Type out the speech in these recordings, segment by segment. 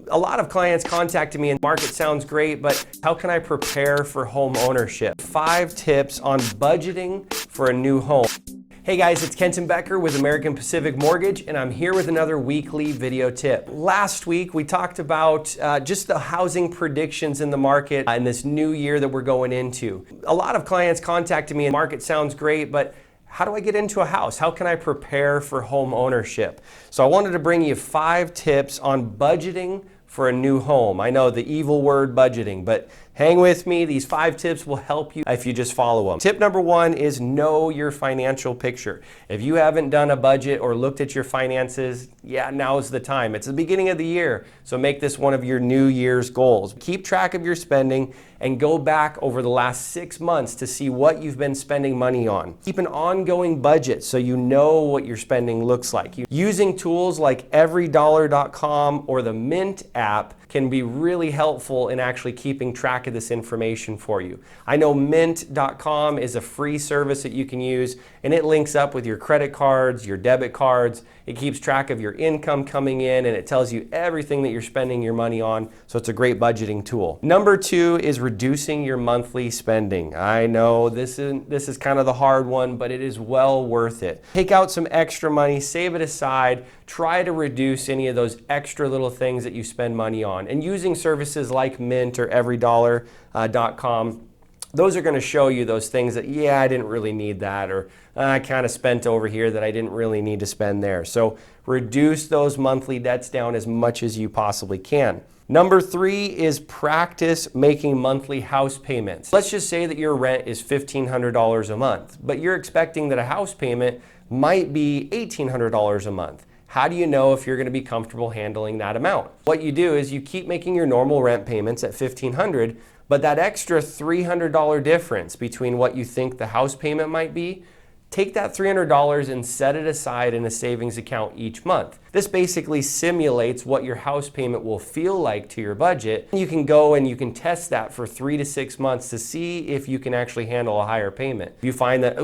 A lot of clients contacted me and market sounds great, but how can I prepare for home ownership? 5 tips on budgeting for a new home. Hey guys, it's Kenton Becker with American Pacific Mortgage, and I'm here with another weekly video tip. Last week, we talked about just the housing predictions in the market in this new year that we're going into. A lot of clients contacted me and market sounds great, but how do I get into a house? How can I prepare for home ownership? So I wanted to bring you 5 tips on budgeting for a new home. I know the evil word budgeting, but hang with me. These 5 tips will help you if you just follow them. Tip number 1 is know your financial picture. If you haven't done a budget or looked at your finances, now's the time. It's the beginning of the year, so make this one of your New Year's goals. Keep track of your spending and go back over the last 6 months to see what you've been spending money on. Keep an ongoing budget so you know what your spending looks like. Using tools like everydollar.com or the Mint app can be really helpful in actually keeping track of this information for you. I know mint.com is a free service that you can use, and it links up with your credit cards, your debit cards. It keeps track of your income coming in, and it tells you everything that you're spending your money on, so it's a great budgeting tool. Number 2 is reducing your monthly spending. I know this is kind of the hard one, but it is well worth it. Take out some extra money, save it aside, try to reduce any of those extra little things that you spend money on. And using services like Mint or everydollar.com, those are going to show you those things that, I didn't really need that, or I kind of spent over here that I didn't really need to spend there. So reduce those monthly debts down as much as you possibly can. Number 3 is practice making monthly house payments. Let's just say that your rent is $1,500 a month, but you're expecting that a house payment might be $1,800 a month. How do you know if you're going to be comfortable handling that amount? What you do is you keep making your normal rent payments at $1,500, but that extra $300 difference between what you think the house payment might be, take that $300 and set it aside in a savings account each month. This basically simulates what your house payment will feel like to your budget. You can go and you can test that for 3 to 6 months to see if you can actually handle a higher payment. If you find that,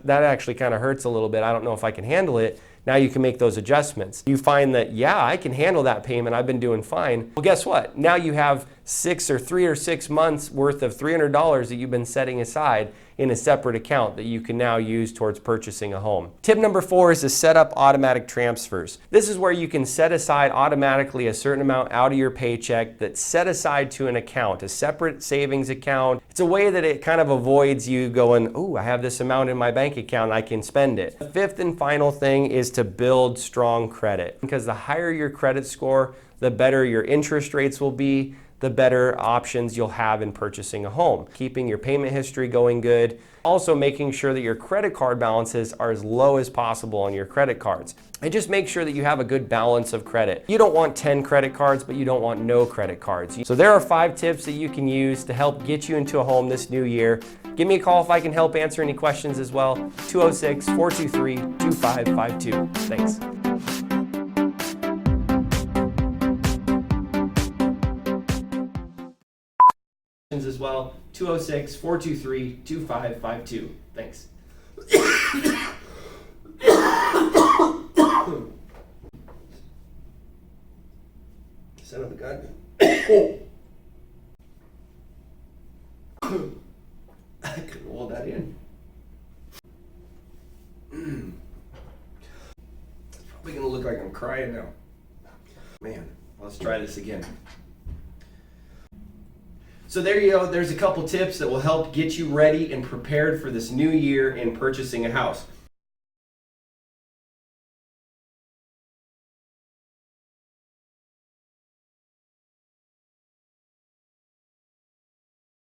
that actually kind of hurts a little bit, I don't know if I can handle it, now you can make those adjustments. You find that, I can handle that payment, I've been doing fine. Well, guess what? Now you have 3 or 6 months worth of $300 that you've been setting aside in a separate account that you can now use towards purchasing a home. Tip number 4 is to set up automatic transfers. This is where you can set aside automatically a certain amount out of your paycheck that's set aside to an account, a separate savings account. It's a way that it kind of avoids you going, I have this amount in my bank account, I can spend it. The 5th and final thing is to build strong credit, because the higher your credit score, the better your interest rates will be, the better options you'll have in purchasing a home. Keeping your payment history going good. Also making sure that your credit card balances are as low as possible on your credit cards. And just make sure that you have a good balance of credit. You don't want 10 credit cards, but you don't want no credit cards. So there are 5 tips that you can use to help get you into a home this new year. Give me a call if I can help answer any questions as well. 206-423-2552. Thanks. As well, 206-423-2552. Thanks. Son of a gun. I couldn't hold that in. It's probably gonna look like I'm crying now. Man, let's try this again. So there you go, there's a couple tips that will help get you ready and prepared for this new year in purchasing a house.